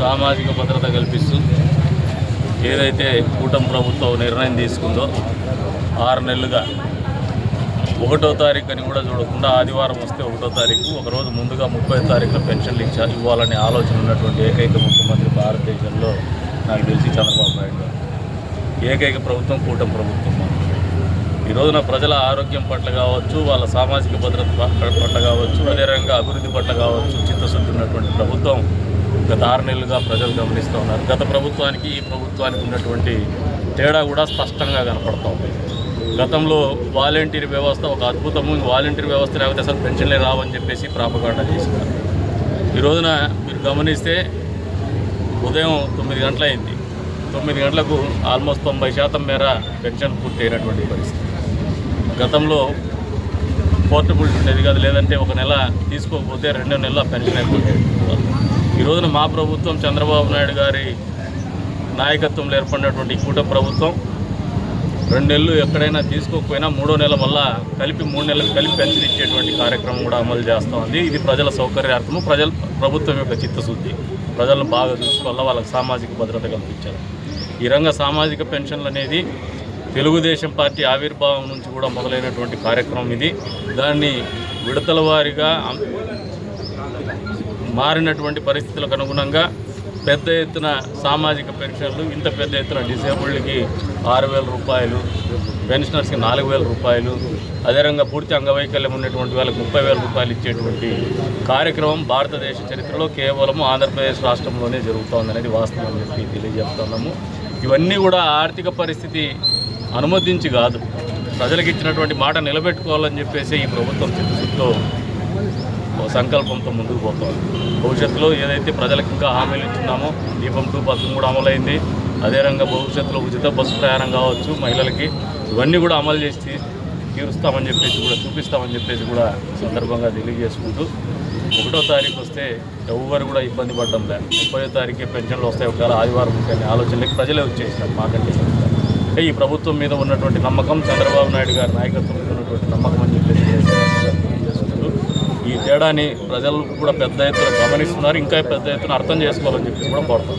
సామాజిక భద్రత కల్పిస్తూ ఏదైతే కూటమి ప్రభుత్వం నిర్ణయం తీసుకుందో 6 నెలలుగా 1వ తారీఖు అని కూడా చూడకుండా ఆదివారం వస్తే 1వ తారీఖు ఒకరోజు ముందుగా 30వ తారీఖున పెన్షన్లు ఇవ్వాలనే ఆలోచన ఉన్నటువంటి ఏకైక ముఖ్యమంత్రి భారతదేశంలో నాకు తెలిసి చంద్రబాబు నాయుడు గారు. ఏకైక ప్రభుత్వం కూటమి ప్రభుత్వం. ఈ రోజున ప్రజల ఆరోగ్యం పట్ల కావచ్చు, వాళ్ళ సామాజిక భద్రత పట్ల కావచ్చు, అదేవిధంగా అభివృద్ధి పట్ల కావచ్చు చిత్తశుద్ధి ఉన్నటువంటి ప్రభుత్వం గత 6 నెలలుగా ప్రజలు గమనిస్తూ ఉన్నారు. గత ప్రభుత్వానికి ఈ ప్రభుత్వానికి ఉన్నటువంటి తేడా కూడా స్పష్టంగా కనపడుతూ ఉంది. గతంలో వాలంటీర్ వ్యవస్థ ఒక అద్భుతము, వాలంటీర్ వ్యవస్థ లేకపోతే అసలు పెన్షన్లే రావని చెప్పేసి ప్రాపగాండా చేసినారు. ఈ రోజున మీరు గమనిస్తే ఉదయం 9 గంటలైంది. 9 గంటలకు ఆల్మోస్ట్ 90% మేర పెన్షన్ పూర్తి అయినటువంటి పరిస్థితి. గతంలో పోర్టబిలిటీ ఉండేది కాదు, లేదంటే ఒక నెల తీసుకోకపోతే 2 నెలల పెన్షన్ అయిపోతుంది. ఈ రోజున మా ప్రభుత్వం చంద్రబాబు నాయుడు గారి నాయకత్వంలో ఏర్పడినటువంటి కూటమి ప్రభుత్వం 2 నెలలు ఎక్కడైనా తీసుకోకపోయినా 3వ నెల వల్ల కలిపి 3 నెలలకు కలిపి పెన్షన్ ఇచ్చేటువంటి కార్యక్రమం కూడా అమలు చేస్తూ ఉంది. ఇది ప్రజల సౌకర్యార్థము, ప్రభుత్వం యొక్క చిత్తశుద్ధి. ప్రజలను బాగా చూసుకోవాలా, వాళ్ళకి సామాజిక భద్రత కల్పించాలి. ఈ రంగ సామాజిక పెన్షన్లు అనేది తెలుగుదేశం పార్టీ ఆవిర్భావం నుంచి కూడా మొదలైనటువంటి కార్యక్రమం ఇది. దాన్ని విడతల వారీగా మారినటువంటి పరిస్థితులకు అనుగుణంగా పెద్ద ఎత్తున సామాజిక పెన్షన్లు, ఇంత పెద్ద ఎత్తున డిసేబుల్డ్కి 6,000 రూపాయలు, పెన్షనర్స్కి 4,000 రూపాయలు, అదేవిధంగా పూర్తి అంగవైకల్యం ఉన్నటువంటి వాళ్ళకి 30,000 రూపాయలు ఇచ్చేటువంటి కార్యక్రమం భారతదేశ చరిత్రలో కేవలం ఆంధ్రప్రదేశ్ రాష్ట్రంలోనే జరుగుతోందనేది వాస్తవం అని చెప్పి తెలియజేస్తున్నాము. ఇవన్నీ కూడా ఆర్థిక పరిస్థితి అనుమతించి కాదు, ప్రజలకు ఇచ్చినటువంటి మాట నిలబెట్టుకోవాలని చెప్పేసి ఈ ప్రభుత్వం చిత్తశుద్ధితో సంకల్పంతో ముందుకు పోతుంది. భవిష్యత్తులో ఏదైతే ప్రజలకు ఇంకా హామీలు ఇచ్చున్నామో దీపం 2 పథకం కూడా అమలైంది. అదేవిధంగా భవిష్యత్తులో ఉచిత బస్సు ప్రయాణం కావచ్చు మహిళలకి, ఇవన్నీ కూడా అమలు చేసి తీరుస్తామని చెప్పేసి కూడా చూపిస్తామని చెప్పేసి కూడా సందర్భంగా తెలియజేసుకుంటూ 1వ తారీఖు వస్తే ఎవరు కూడా ఇబ్బంది పడడం లేదు. 30వ తారీఖే పెన్షన్లు వస్తాయి, ఒకవేళ ఆదివారం ఉంటాయని ఆలోచనలకి ప్రజలే వచ్చేసినారు మాకంటే. అంటే ఈ ప్రభుత్వం మీద ఉన్నటువంటి నమ్మకం, చంద్రబాబు నాయుడు గారి నాయకత్వం మీద ఉన్నటువంటి నమ్మకం అని చెప్పేసి తెలియజేసుకుంటూ ఈ తేడాని ప్రజలు కూడా పెద్ద ఎత్తున గమనిస్తున్నారు, ఇంకా పెద్ద ఎత్తున అర్థం చేసుకోవాలని చెప్పేసి కూడా కోరుతాం.